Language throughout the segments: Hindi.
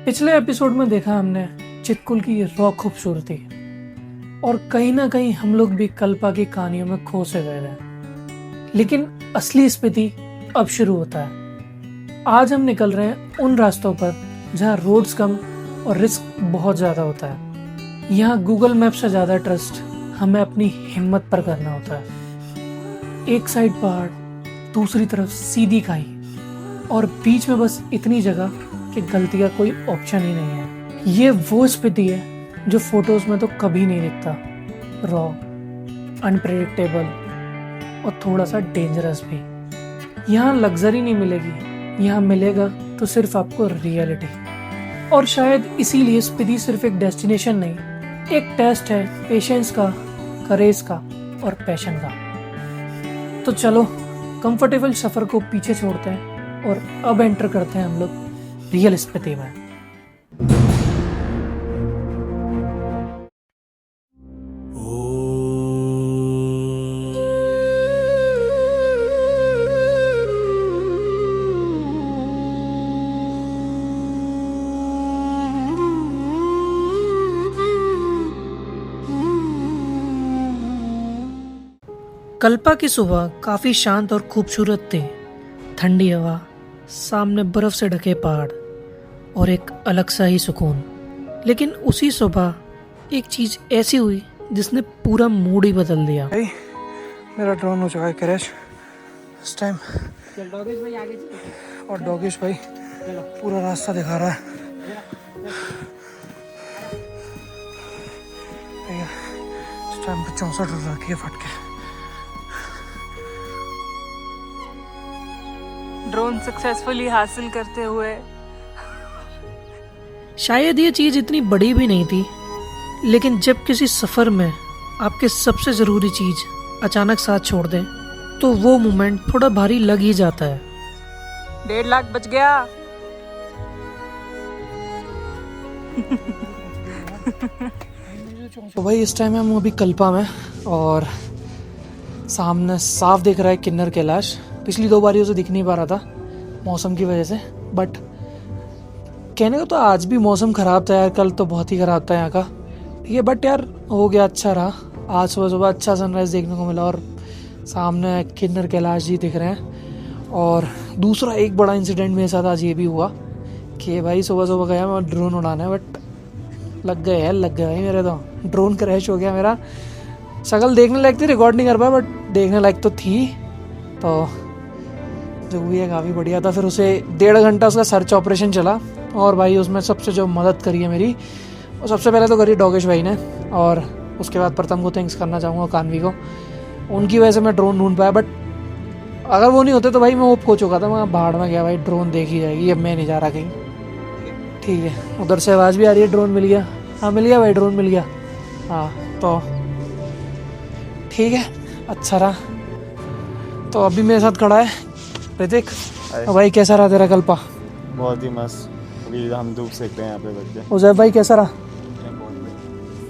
पिछले एपिसोड में देखा हमने चितकुल की रॉ खूबसूरती और कहीं ना कहीं हम लोग भी कल्पा की कहानियों में खो से गए थे। लेकिन असली स्पीति अब शुरू होता है। आज हम निकल रहे हैं उन रास्तों पर जहाँ रोड्स कम और रिस्क बहुत ज़्यादा होता है। यहाँ गूगल मैप से ज़्यादा ट्रस्ट हमें अपनी हिम्मत पर करना होता है। एक साइड पहाड़, दूसरी तरफ सीधी खाई और बीच में बस इतनी जगह कि गलती का कोई ऑप्शन ही नहीं है। ये वो स्पीति है जो फोटोज में तो कभी नहीं दिखता। रॉ, अनप्रेडिक्टेबल और थोड़ा सा डेंजरस भी। यहाँ लग्जरी नहीं मिलेगी, यहाँ मिलेगा तो सिर्फ आपको रियलिटी। और शायद इसीलिए स्पीति सिर्फ एक डेस्टिनेशन नहीं, एक टेस्ट है पेशेंस का, करेज का और पैशन का। तो चलो कंफर्टेबल सफर को पीछे छोड़ते हैं और अब एंटर करते हैं हम लोग रियल स्पीति में। कल्पा की सुबह काफी शांत और खूबसूरत थी। ठंडी हवा, सामने बर्फ से ढके पहाड़ और एक अलग सा ही सुकून। लेकिन उसी सुबह एक चीज ऐसी हुई जिसने पूरा मूड ही बदल दिया। मेरा ड्रोन हो चुका है क्रैश इस टाइम। और डॉगेश भाई पूरा रास्ता दिखा रहा है। इस टाइम 64 रखी है फट के। ड्रोन सक्सेसफुली हासिल करते हुए शायद ये चीज इतनी बड़ी भी नहीं थी, लेकिन जब किसी सफर में आपके सबसे जरूरी चीज अचानक साथ छोड़ दें तो वो मोमेंट थोड़ा भारी लग ही जाता है। 1.5 लाख बच गया। तो भाई इस टाइम हम अभी कल्पा में और सामने साफ दिख रहा है किन्नर कैलाश। पिछली 2 बारियों से दिख नहीं पा रहा था मौसम की वजह से, बट कहने को तो आज भी मौसम ख़राब था यार। कल तो बहुत ही ख़राब था यहाँ का, ठीक है, बट यार हो गया, अच्छा रहा। आज सुबह सुबह अच्छा सनराइज़ देखने को मिला और सामने किन्नर कैलाश जी दिख रहे हैं। और दूसरा एक बड़ा इंसिडेंट मेरे साथ आज ये भी हुआ कि भाई सुबह सुबह गया मैं ड्रोन उड़ाने, बट लग गए भाई मेरे तो। ड्रोन क्रैश हो गया मेरा। शक्ल देखने लायक थी, रिकॉर्ड नहीं कर पाया, बट देखने लायक तो थी। तो जो हुई है काफ़ी बढ़िया था। फिर उसे 1.5 घंटा उसका सर्च ऑपरेशन चला और भाई उसमें सबसे जो मदद करी है मेरी, वो सबसे पहले तो करी डॉगेश भाई ने, और उसके बाद प्रथम को थैंक्स करना चाहूँगा, कान्वी को। उनकी वजह से मैं ड्रोन ढूंढ पाया, बट अगर वो नहीं होते तो भाई मैं होप खो चुका था। मैं भाड़ में गया भाई, ड्रोन देखी जाएगी, अब मैं नहीं जा रहा कहीं। ठीक है, उधर से आवाज़ भी आ रही है, ड्रोन मिल गया। हाँ मिल गया भाई, ड्रोन मिल गया। हाँ तो ठीक है, अच्छा रहा। तो अभी मेरे साथ खड़ा है ऋतिक। भाई कैसा रहा तेरा कल्पा? बहुत ही मस्त। अभी हम धूप सेक रहे हैं यहाँ पे बैठ के। उजैब भाई कैसा रहा?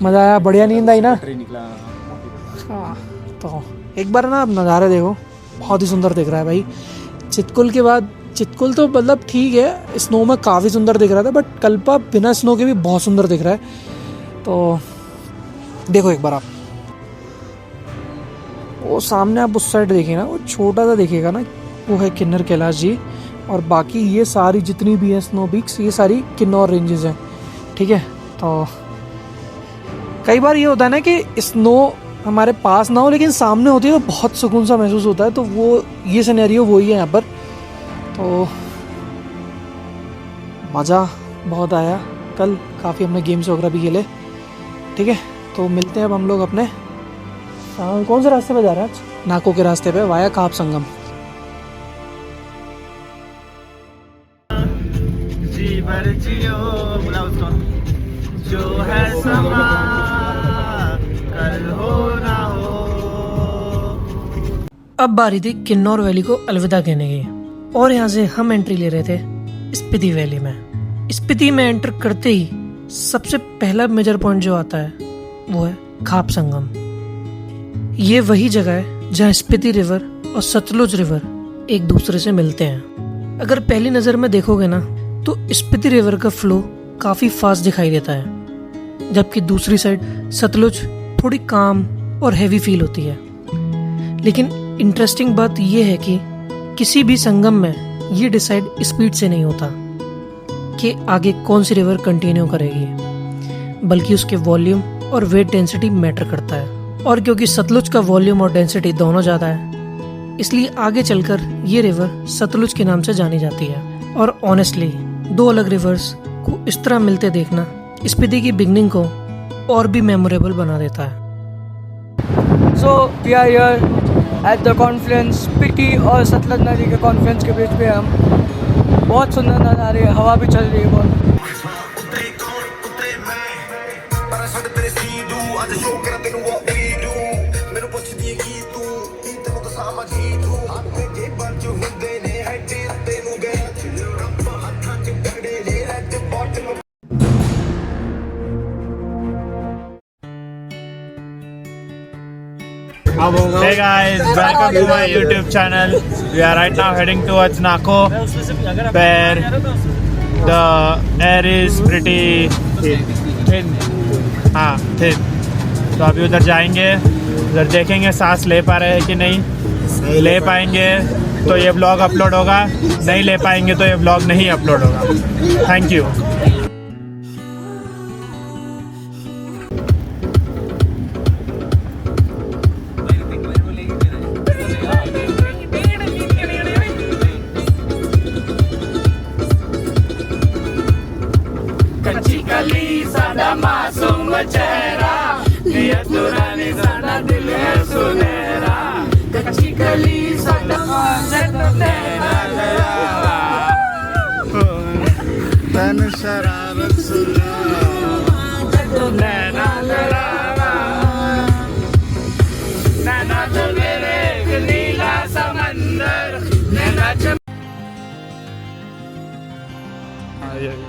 मज़ा आया? बढ़िया नींद आई ना? निकला। हाँ तो एक बार ना आप नज़ारे देखो, बहुत ही सुंदर दिख रहा है भाई। चितकुल के बाद, चितकुल तो मतलब ठीक है, स्नो में काफ़ी सुंदर दिख रहा था, बट कल्पा बिना स्नो के भी बहुत सुंदर दिख रहा है। तो देखो एक बार आप वो सामने, आप उस साइड देखिए ना, वो छोटा सा दिखेगा ना, वो है किन्नर कैलाश जी। और बाकी ये सारी जितनी भी है स्नो पीक्स, ये सारी किन्नौर रेंजेस हैं, ठीक है। तो कई बार ये होता है ना कि स्नो हमारे पास ना हो लेकिन सामने होती है तो बहुत सुकून सा महसूस होता है। तो वो ये सिनेरियो वही है यहाँ पर। तो मज़ा बहुत आया कल, काफ़ी हमने गेम्स वगैरह भी खेले, ठीक है। तो मिलते हैं अब हम लोग अपने कौन से रास्ते पे जा रहे हैं आज? नाको के रास्ते पे, वाया काप संगम। जो है समा कल हो ना हो। अब बारी थी किन्नौर वैली को अलविदा कहने की, और यहाँ से हम एंट्री ले रहे थे स्पीति वैली में। स्पीति में एंटर करते ही सबसे पहला मेजर पॉइंट जो आता है वो है खाप संगम। ये वही जगह है जहाँ स्पीति रिवर और सतलुज रिवर एक दूसरे से मिलते हैं। अगर पहली नज़र में देखोगे ना तो स्पीति रिवर का फ्लो काफ़ी फास्ट दिखाई देता है, जबकि दूसरी साइड सतलुज थोड़ी काम और हैवी फील होती है। लेकिन इंटरेस्टिंग बात यह है कि किसी भी संगम में ये डिसाइड स्पीड से नहीं होता कि आगे कौन सी रिवर कंटिन्यू करेगी, बल्कि उसके वॉल्यूम और वेट डेंसिटी मैटर करता है। और क्योंकि सतलुज का वॉल्यूम और डेंसिटी दोनों ज़्यादा है, इसलिए आगे चलकर ये रिवर सतलुज के नाम से जानी जाती है। और ऑनेस्टली दो अलग रिवर्स को इस तरह मिलते देखना स्पीति की बिगनिंग को और भी मेमोरेबल बना देता है। So we are here at the conference, Spiti और सतलज नदी के कॉन्फ्रेंस के बीच पे हम। बहुत सुंदर नज़ारे, हवा भी चल रही है बहुत। Hey guys, welcome to my YouTube channel. We are right now heading towards Nako, where the air is pretty thin. हाँ, thin. तो अभी उधर जाएंगे, उधर देखेंगे सांस ले पा रहे हैं कि नहीं। ले पाएंगे तो ये ब्लॉग अपलोड होगा, नहीं ले पाएंगे तो ये ब्लॉग नहीं अपलोड होगा। Thank you.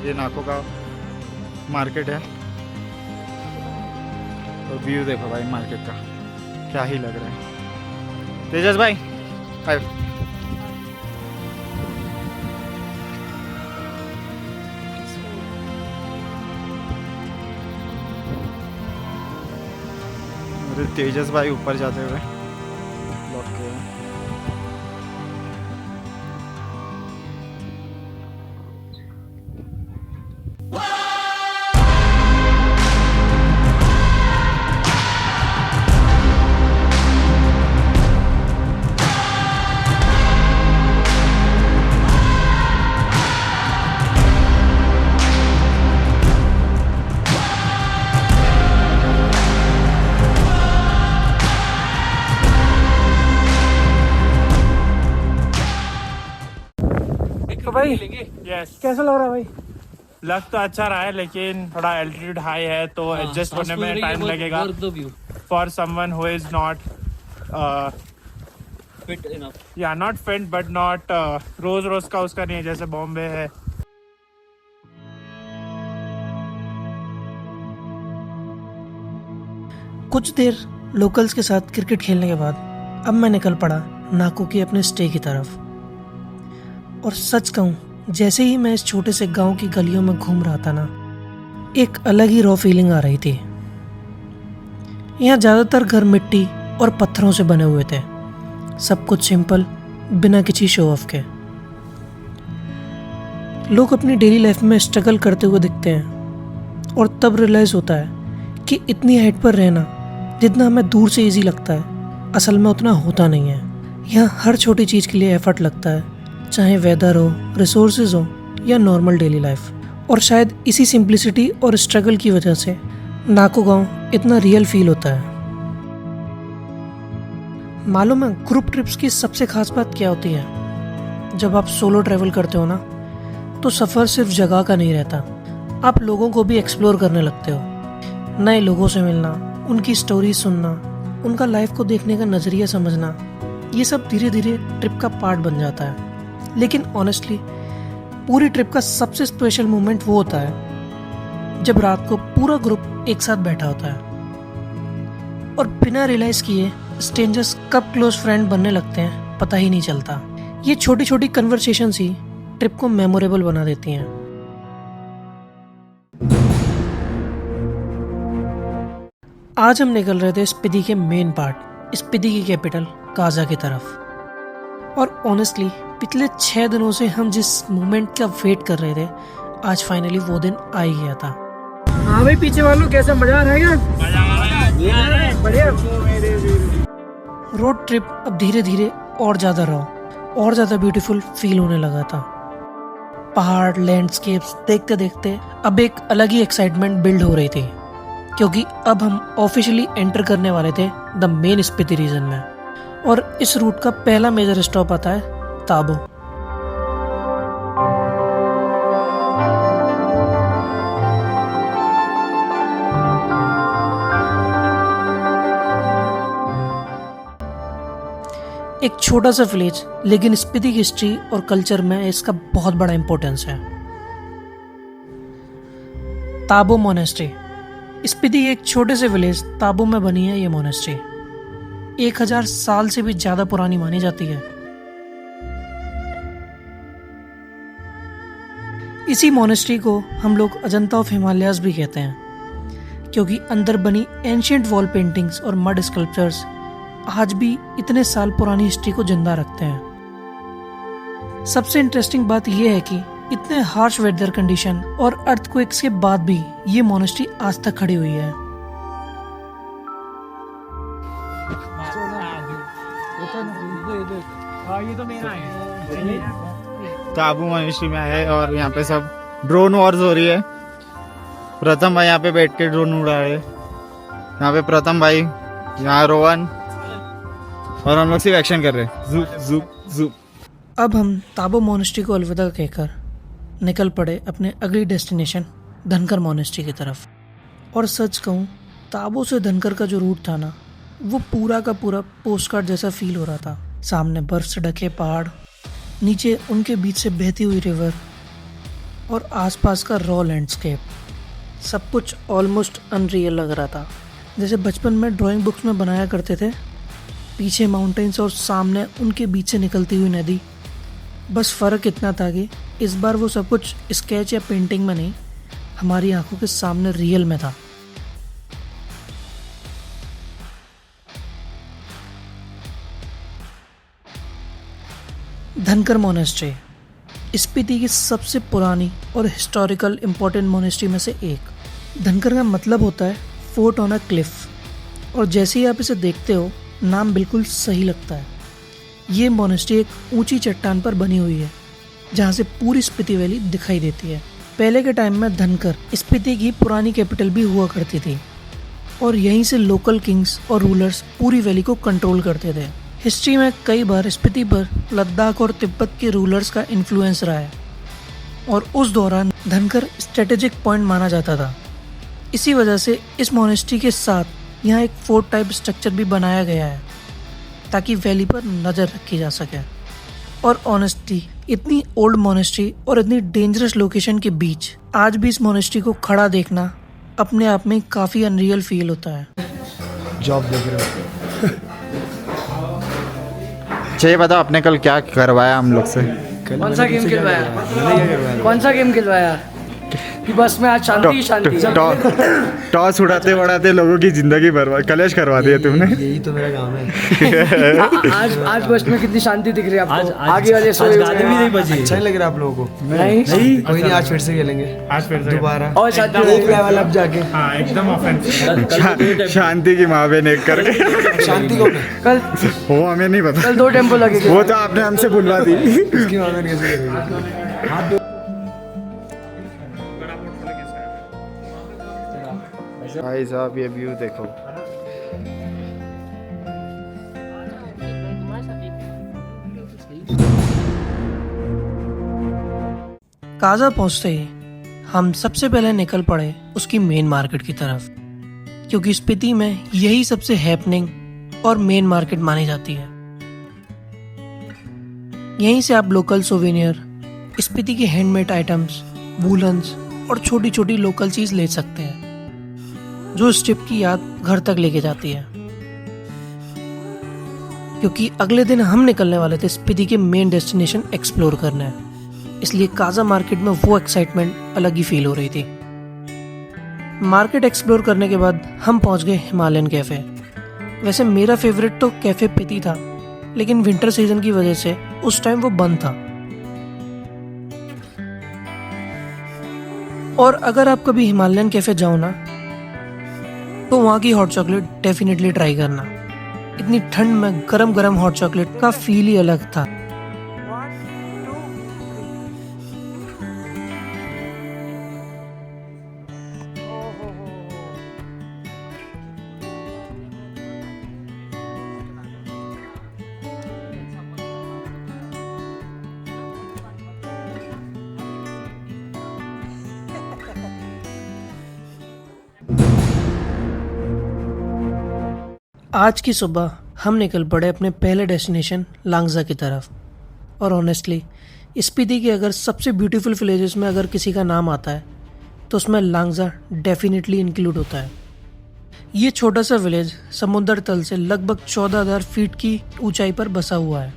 ये नाको का मार्केट है। तो व्यू देखो भाई मार्केट का, क्या ही लग रहा है। तेजस भाई हाय। तेजस भाई ऊपर जाते हुए ब्लॉक किए हैं। तो भाई यस, कैसा लग रहा है भाई? लग तो अच्छा रहा है, लेकिन थोड़ा एल्टीट्यूड हाई है तो एडजस्ट होने में टाइम लगेगा for someone who is not fit enough. या नॉट फिट बट नॉट रोज रोज का उसका नहीं है जैसे बॉम्बे है। कुछ देर लोकल्स के साथ क्रिकेट खेलने के बाद अब मैं निकल पड़ा नाको की अपने स्टे की तरफ। और सच कहूँ, जैसे ही मैं इस छोटे से गांव की गलियों में घूम रहा था ना, एक अलग ही रॉ फीलिंग आ रही थी। यहाँ ज़्यादातर घर मिट्टी और पत्थरों से बने हुए थे, सब कुछ सिंपल, बिना किसी शो ऑफ के। लोग अपनी डेली लाइफ में स्ट्रगल करते हुए दिखते हैं और तब रियलाइज़ होता है कि इतनी हाइट पर रहना जितना हमें दूर से इजी लगता है, असल में उतना होता नहीं है। यहाँ हर छोटी चीज़ के लिए एफर्ट लगता है, चाहे वेदर हो, रिसोर्सेज हो या नॉर्मल डेली लाइफ। और शायद इसी सिंप्लिसिटी और स्ट्रगल की वजह से नाको गांव इतना रियल फील होता है। मालूम है ग्रुप ट्रिप्स की सबसे खास बात क्या होती है? जब आप सोलो ट्रैवल करते हो ना, तो सफ़र सिर्फ जगह का नहीं रहता, आप लोगों को भी एक्सप्लोर करने लगते हो। नए लोगों से मिलना, उनकी स्टोरी सुनना, उनका लाइफ को देखने का नज़रिया समझना, ये सब धीरे धीरे ट्रिप का पार्ट बन जाता है। लेकिन ऑनेस्टली पूरी ट्रिप का सबसे स्पेशल मोमेंट वो होता है जब रात को पूरा ग्रुप एक साथ बैठा होता है और बिना रियलाइज किए स्ट्रेंजर्स कब क्लोज फ्रेंड बनने लगते हैं पता ही नहीं चलता। ये छोटी छोटी कन्वर्सेशंस ही ट्रिप को मेमोरेबल बना देती हैं। आज हम निकल रहे थे स्पीति के मेन पार्ट, स्पीति की कैपिटल काजा की तरफ। और ऑनेस्टली पिछले 6 दिनों से हम जिस मोमेंट का वेट कर रहे थे, आज फाइनली वो दिन आ ही गया था। हाँ भाई, पीछे वालों कैसा मजा आ रहा है? बढ़िया। रोड ट्रिप अब धीरे धीरे और ज़्यादा रॉ और ज़्यादा ब्यूटीफुल फील होने लगा था। पहाड़, लैंडस्केप्स देखते देखते अब एक अलग ही एक्साइटमेंट बिल्ड हो रही थी, क्योंकि अब हम ऑफिशियली एंटर करने वाले थे द मेन स्पीति रीजन में। और इस रूट का पहला मेजर स्टॉप आता है ताबो। एक छोटा सा विलेज, लेकिन स्पीति की हिस्ट्री और कल्चर में इसका बहुत बड़ा इंपॉर्टेंस है। ताबो मोनेस्ट्री। स्पीति के एक छोटे से विलेज ताबो में बनी है ये मोनेस्ट्री। 1000 साल से भी ज्यादा पुरानी मानी जाती है। इसी मोनेस्ट्री को हम लोग अजंता ऑफ हिमालयाज भी कहते हैं, क्योंकि अंदर बनी एंशिएंट वॉल पेंटिंग्स और मड स्कल्पचर्स आज भी इतने साल पुरानी हिस्ट्री को जिंदा रखते हैं। सबसे इंटरेस्टिंग बात यह है कि इतने हार्श वेदर कंडीशन और अर्थक्वेक्स के बाद भी ये मोनेस्ट्री आज तक खड़ी हुई है। ताबू मोनेस्ट्री में है और यहाँ पे सब ड्रोन वॉर्स हो रही है। प्रथम भाई यहाँ पे बैठ के ड्रोन उड़ा रहे हैं। यहाँ पे प्रथम भाई, यहाँ रोहन, और हम लोग सिर्फ एक्शन कर रहे हैं, ज़ूप ज़ूप ज़ूप। अब हम ताबो मोनेस्ट्री को अलविदा कहकर निकल पड़े अपने अगली डेस्टिनेशन धनकर मोनेस्ट्री की तरफ। और सच कहूँ, ताबो से धनकर का जो रूट था ना, वो पूरा का पूरा पोस्टकार्ड जैसा फील हो रहा था। सामने बर्फ से ढके पहाड़, नीचे उनके बीच से बहती हुई रिवर और आसपास का रॉ लैंडस्केप, सब कुछ ऑलमोस्ट अनरियल लग रहा था। जैसे बचपन में ड्राइंग बुक्स में बनाया करते थे, पीछे माउंटेन्स और सामने उनके बीच से निकलती हुई नदी। बस फ़र्क इतना था कि इस बार वो सब कुछ स्केच या पेंटिंग में नहीं, हमारी आंखों के सामने रियल में था। धनकर मोनेस्ट्री स्पीति की सबसे पुरानी और हिस्टोरिकल इम्पोर्टेंट मोनेस्ट्री में से एक। धनकर का मतलब होता है फोर्ट ऑन अ क्लिफ, और जैसे ही आप इसे देखते हो नाम बिल्कुल सही लगता है। ये मोनेस्ट्री एक ऊंची चट्टान पर बनी हुई है, जहाँ से पूरी स्पीति वैली दिखाई देती है। पहले के टाइम में धनकर स्पीति की पुरानी कैपिटल भी हुआ करती थी, और यहीं से लोकल किंग्स और रूलर्स पूरी वैली को कंट्रोल करते थे। हिस्ट्री में कई बार स्पीति पर लद्दाख और तिब्बत के रूलर्स का इन्फ्लुएंस रहा है, और उस दौरान धनकर स्ट्रेटेजिक पॉइंट माना जाता था। इसी वजह से इस मोनेस्ट्री के साथ यहाँ एक फोर्ट टाइप स्ट्रक्चर भी बनाया गया है, ताकि वैली पर नज़र रखी जा सके। और ऑनेस्टली इतनी ओल्ड मोनेस्ट्री और इतनी डेंजरस लोकेशन के बीच आज भी इस मोनेस्ट्री को खड़ा देखना अपने आप में काफ़ी अनरियल फील होता है। जॉब देख रहे हो? चाहिए बताओ आपने कल क्या करवाया हम लोग से? कौन सा गेम खिलवाया? कौन सा गेम खिलवाया? कि बस में आज शांति शांति। टॉस उड़ाते उड़ाते लोगों की जिंदगी बर्बाद, कलेश करवा दिया तुमने। यही तो मेरा काम है। आज बस में कितनी शांति दिख रही है आपको? आगे वाले सोए हुए गाली भी नहीं बजी। अच्छा नहीं लग रहा आप लोगों को? नहीं कोई नहीं, आज फिर से खेलेंगे, आज फिर से दोबारा और शांति एक लेवल अब जाके। हाँ, एकदम ऑफेंसिव। शांति की माँ बहन एक करके। शांति को कल वो हमें नहीं पता, कल 2 टेम्पो लगेंगे। वो तो आपने हमसे बुलवा दी। इसकी माँ बहन कैसे करेगी? भाई साहब ये व्यू देखो। काजा पहुंचते ही हम सबसे पहले निकल पड़े उसकी मेन मार्केट की तरफ, क्योंकि स्पीति में यही सबसे हैपनिंग और मेन मार्केट मानी जाती है। यहीं से आप लोकल सोवेनियर, स्पीति के हैंडमेड आइटम्स, वूलन्स और छोटी छोटी लोकल चीज ले सकते हैं, जो इस ट्रिप की याद घर तक लेके जाती है। क्योंकि अगले दिन हम निकलने वाले थे स्पीति के मेन डेस्टिनेशन एक्सप्लोर करने, इसलिए काजा मार्केट में वो एक्साइटमेंट अलग ही फील हो रही थी। मार्केट एक्सप्लोर करने के बाद हम पहुंच गए हिमालयन कैफ़े। वैसे मेरा फेवरेट तो कैफ़े पिटी था, लेकिन विंटर सीजन की वजह से उस टाइम वो बंद था। और अगर आप कभी हिमालयन कैफ़े जाओ ना, तो वहाँ की हॉट चॉकलेट डेफिनेटली ट्राई करना। इतनी ठंड में गरम गरम हॉट चॉकलेट का फील ही अलग था। आज की सुबह हम निकल पड़े अपने पहले डेस्टिनेशन लांगजा की तरफ। और ऑनेस्टली स्पीति के अगर सबसे ब्यूटीफुल विलेजेस में अगर किसी का नाम आता है तो उसमें लांगजा डेफिनेटली इंक्लूड होता है। ये छोटा सा विलेज समुद्र तल से लगभग 14,000 फीट की ऊंचाई पर बसा हुआ है।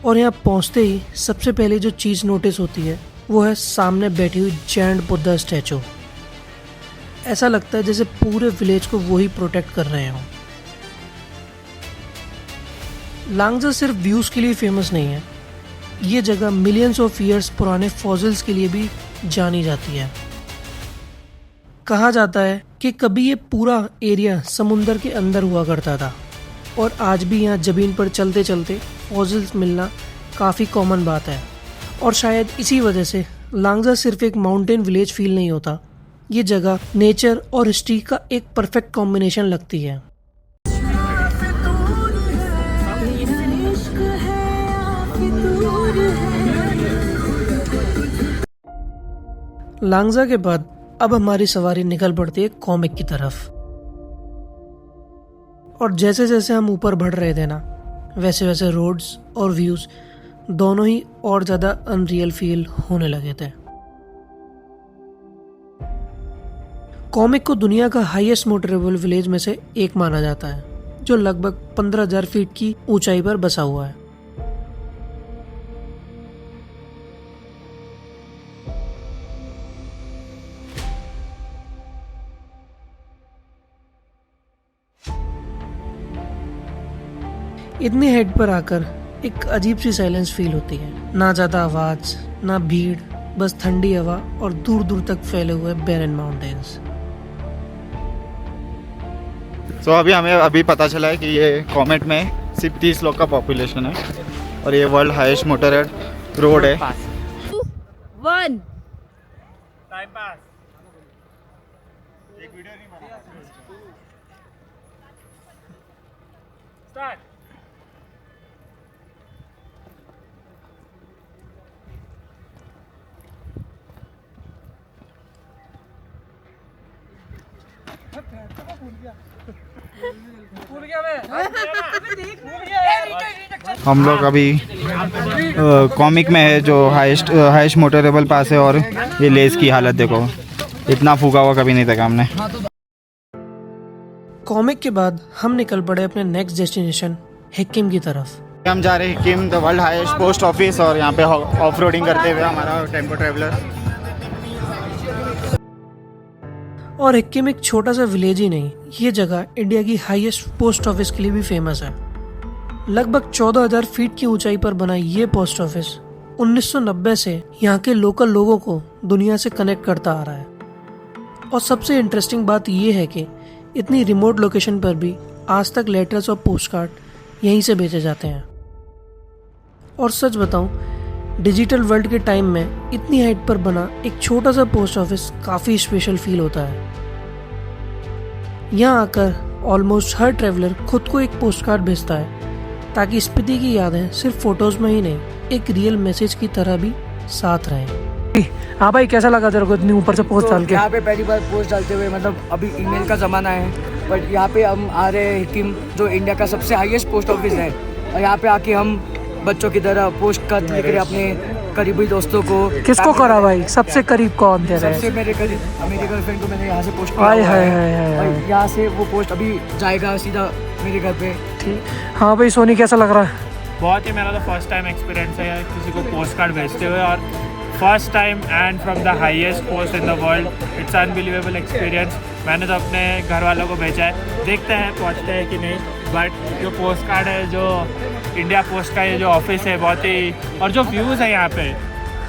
और यहाँ पहुँचते ही सबसे पहले जो चीज़ नोटिस होती है वो है सामने बैठी हुई जायंट बुद्धा स्टैचू। ऐसा लगता है जैसे पूरे विलेज को वो ही प्रोटेक्ट कर रहे हों। लांगजा सिर्फ व्यूज़ के लिए फेमस नहीं है, ये जगह मिलियंस ऑफ ईयर्स पुराने फॉसिल्स के लिए भी जानी जाती है। कहा जाता है कि कभी ये पूरा एरिया समुंदर के अंदर हुआ करता था और आज भी यहाँ ज़मीन पर चलते चलते फॉसिल्स मिलना काफ़ी कॉमन बात है। और शायद इसी वजह से लांगजा सिर्फ एक माउंटेन विलेज फील नहीं होता, ये जगह नेचर और हिस्ट्री का एक परफेक्ट कॉम्बिनेशन लगती है। लांगजा के बाद अब हमारी सवारी निकल पड़ती है कॉमिक की तरफ। और जैसे जैसे हम ऊपर बढ़ रहे थे ना, वैसे वैसे रोड्स और व्यूज दोनों ही और ज़्यादा अनरियल फील होने लगे थे। कॉमिक को दुनिया का हाईएस्ट मोटरेबल विलेज में से एक माना जाता है, जो लगभग 15,000 फीट की ऊंचाई पर बसा हुआ है। इतनी हाइट पर आकर एक अजीब सी साइलेंस फील होती है। ना ज़्यादा आवाज़, ना भीड़, बस ठंडी हवा और दूर दूर तक फैले हुए बैरन माउंटेन्स। तो अभी हमें पता चला है कि ये कॉमेट में सिर्फ 30 लोग का पॉपुलेशन है और ये वर्ल्ड हाईएस्ट मोटर रोड है। One time pass. एक वीडियो नहीं बना। स्टार्ट। हम लोग अभी कॉमिक में है जो हाईएस्ट मोटरेबल पास है और ये लेस की हालत देखो, इतना फूका हुआ कभी नहीं देखा हमने। कॉमिक के बाद हम निकल पड़े अपने नेक्स्ट डेस्टिनेशन हिक्किम की तरफ। हम जा रहे हैं Hikkim, the world highest post office, और यहाँ पे ऑफ रोडिंग करते हुए हमारा टेम्पो ट्रेवलर। और हिक्किम एक छोटा सा विलेज ही नहीं, ये जगह इंडिया की हाईएस्ट पोस्ट ऑफिस के लिए भी फेमस है। लगभग 14,000 फीट की ऊंचाई पर बना ये पोस्ट ऑफिस 1990 से यहाँ के लोकल लोगों को दुनिया से कनेक्ट करता आ रहा है। और सबसे इंटरेस्टिंग बात ये है कि इतनी रिमोट लोकेशन पर भी आज तक लेटर्स और पोस्ट कार्ड यहीं से भेजे जाते हैं। और सच बताऊं, डिजिटल वर्ल्ड के टाइम में इतनी हाइट पर बना एक छोटा सा पोस्ट ऑफिस काफ़ी स्पेशल फील होता है। यहाँ आकर ऑलमोस्ट हर ट्रैवलर खुद को एक पोस्ट कार्ड भेजता है, ताकि स्पीति की यादें सिर्फ फोटोज में ही नहीं, एक रियल मैसेज की तरह भी साथ रहें। हाँ भाई, कैसा लगा तेरे को इतनी ऊपर से पोस्ट डाल के? यहाँ पे पहली बार पोस्ट डालते हुए, मतलब अभी ईमेल का ज़माना है, बट यहाँ पे हम आ रहे हैं हिक्किम, जो इंडिया का सबसे हाईएस्ट पोस्ट ऑफिस है। और यहाँ पे आके हम बच्चों की तरह पोस्ट कार्ड लिख रहे अपने करीबी दोस्तों को। किसको करा भाई? सबसे करीब कौन थे? सबसे मेरे गर्लफ्रेंड को मैंने यहाँ से पोस्ट किया। हाय हाय और यहाँ से वो पोस्ट अभी जाएगा सीधा मेरे घर पे। ठीक। हाँ भाई सोनी, कैसा लग रहा है? बहुत ही मेरा तो फर्स्ट टाइम एक्सपीरियंस है किसी को पोस्ट कार्ड भेजते हुए, और first time and from the highest post in the world. It's unbelievable experience. मैंने तो अपने घर वालों को भेजा है, देखते हैं पहुंचते हैं कि नहीं. बट जो पोस्ट कार्ड है, जो इंडिया पोस्ट का ये जो ऑफिस है, बहुत ही, और जो व्यूज़ है यहाँ पे,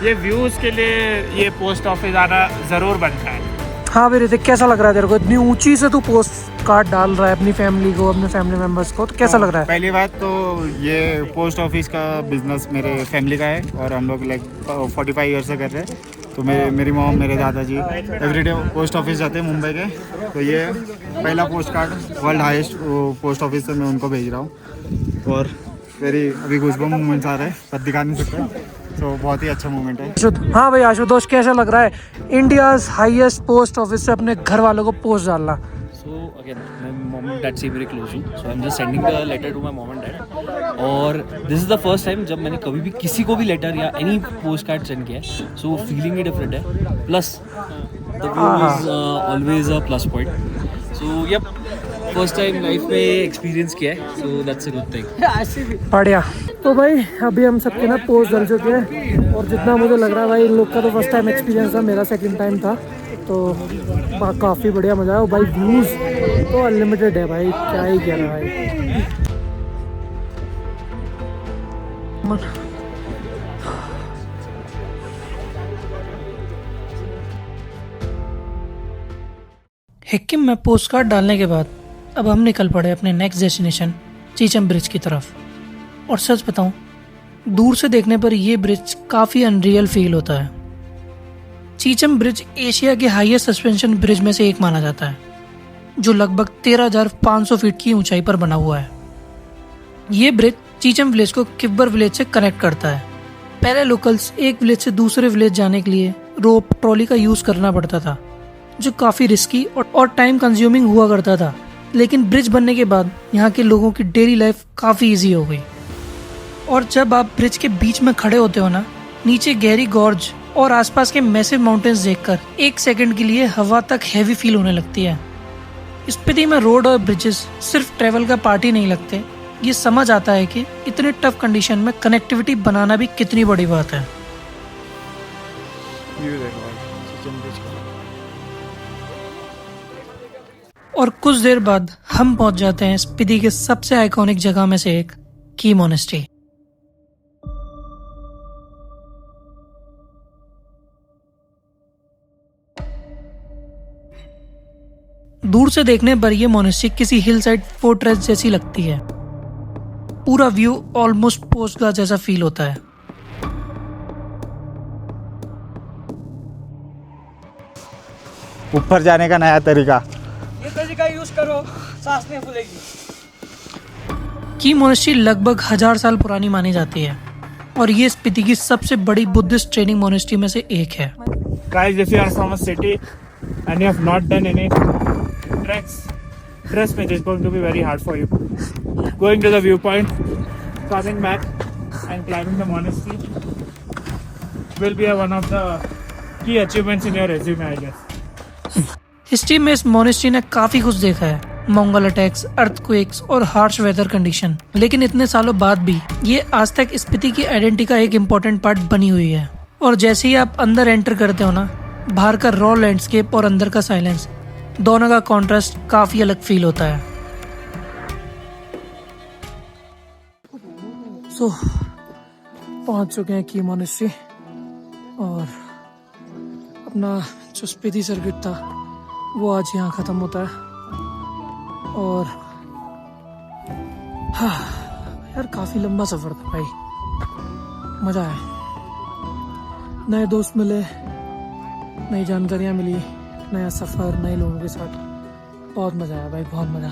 ये व्यूज़ के लिए ये पोस्ट ऑफिस आना ज़रूर बनता है. हाँ भाई ऋतिक, कैसा लग रहा है तेरे को? इतनी ऊंची से तू पोस्ट कार्ड डाल रहा है अपनी फैमिली को, अपने फैमिली मेम्बर्स को, तो कैसा लग रहा है? पहली बात तो ये पोस्ट ऑफिस का बिजनेस मेरे फैमिली का है और हम लोग लाइक 45 ईयर्स से कर रहे हैं. तो मेरी मॉम, मेरे दादाजी एवरीडे पोस्ट ऑफिस जाते हैं मुंबई के. तो ये पहला post card world highest post office से मैं उनको भेज रहा हूँ. और मेरी अभी गूज़बम्प मोमेंट्स आ रहे हैं, पर दिखा नहीं सकते. तो बहुत ही अच्छा मोमेंट है. हाँ भाई आशुतोष, कैसा लग रहा है इंडियाज़ हाईएस्ट पोस्ट ऑफिस से अपने घर वालों को पोस्ट डालना? So again, my mom and dad stay very close to, so I'm just sending the letter to my mom and dad. और this is the first time जब मैंने कभी भी किसी को भी लेटर या any पोस्ट कार्ड सेंड किया है, so feeling ही different है. Plus the view is always a plus point. So yep, first time life में एक्सपीरियंस किया है, so that's a good thing. बढ़िया. तो भाई अभी हम सबके ना पोस्ट डल चुके हैं, और जितना मुझे लग रहा है भाई इन लोग का तो फर्स्ट टाइम एक्सपीरियंस था, मेरा सेकंड टाइम था. तो काफ़ी बढ़िया मज़ा आया. भाई व्यूज़ तो अनलिमिटेड है भाई, क्या ही कह रहा है भाई. हिक्किम में पोस्ट कार्ड डालने के बाद अब हम निकल पड़े अपने नेक्स्ट डेस्टिनेशन चीचम ब्रिज की तरफ. और सच बताऊं, दूर से देखने पर यह ब्रिज काफ़ी अनरियल फील होता है. चीचम ब्रिज एशिया के हाईएस्ट सस्पेंशन ब्रिज में से एक माना जाता है, जो लगभग 13,500 फीट की ऊंचाई पर बना हुआ है. ये ब्रिज चीचम विलेज को किब्बर विलेज से कनेक्ट करता है. पहले लोकल्स एक विलेज से दूसरे विलेज जाने के लिए रोप ट्रॉली का यूज करना पड़ता था, जो काफ़ी रिस्की और टाइम कंज्यूमिंग हुआ करता था. लेकिन ब्रिज बनने के बाद यहाँ के लोगों की डेली लाइफ काफ़ी इजी हो गई. और जब आप ब्रिज के बीच में खड़े होते हो ना, नीचे गहरी गॉर्ज और आसपास के मैसिव माउंटेन्स देखकर एक सेकंड के लिए हवा तक हैवी फील होने लगती है. स्पीति में रोड और ब्रिजेस सिर्फ ट्रेवल का पार्ट ही नहीं लगते, ये समझ आता है कि इतने टफ कंडीशन में कनेक्टिविटी बनाना भी कितनी बड़ी बात है. और कुछ देर बाद हम पहुंच जाते हैं स्पीति के सबसे आइकॉनिक जगह में से एक, की मोनेस्ट्री. दूर से देखने पर यह मोनेस्ट्री किसी हिल साइड फोर्ट्रेस जैसी लगती है. पूरा व्यू ऑलमोस्ट पोस्ट ग्लास जैसा फील होता है. ऊपर जाने का नया तरीका. ये तरीका यूज करो, सांस नहीं फूलेगी. की मोनेस्ट्री लगभग 1000 साल पुरानी मानी जाती है, और ये स्पीति की सबसे बड़ी बुद्धिस्ट ट्रेनिंग मोनेस्ट्री में से एक है. Guys, if you are from a city and you have not done any treks, trust me, it is going to be very hard for you. Going to the viewpoint, coming back and climbing the monastery will be one of the key achievements in your resume, I guess. History में इस मोनेस्ट्री ने काफी कुछ देखा है, मंगोल अटैक्स, अर्थक्वेक्स और हार्श वेदर कंडीशन. लेकिन इतने सालों बाद भी ये आज तक स्पीति की आइडेंटिटी का एक इम्पोर्टेंट पार्ट बनी हुई है. और जैसे ही आप अंदर एंटर करते हो ना, बाहर का रॉ लैंडस्केप और अंदर का साइलेंस, दोनों का कॉन्ट्रास्ट काफी अलग फील होता है. सो पहुंच चुके हैं की मोनेस्ट्री, और अपना जो स्पीति सर्किट था वो आज यहाँ खत्म होता है. और हाँ यार, काफी लंबा सफर था भाई, मजा आया. नए दोस्त मिले, नई जानकारियाँ मिली, नया सफर, नए लोगों के साथ. बहुत मजा आया भाई, बहुत मजा.